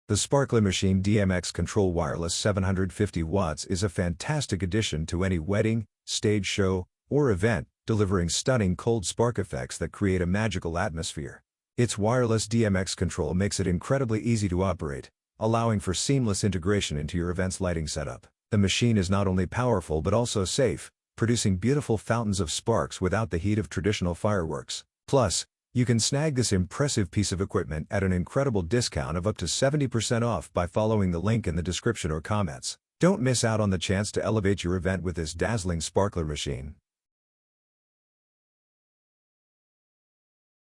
The sparkler Machine DMX Control Wireless 750 watts is a fantastic addition to any wedding, stage show, or event, delivering stunning cold spark effects that create a magical atmosphere. Its wireless DMX control makes it incredibly easy to operate, allowing for seamless integration into your event's lighting setup. The machine is not only powerful but also safe, producing beautiful fountains of sparks without the heat of traditional fireworks. Plus, you can snag this impressive piece of equipment at an incredible discount of up to 70% off by following the link in the description or comments. Don't miss out on the chance to elevate your event with this dazzling sparkler machine.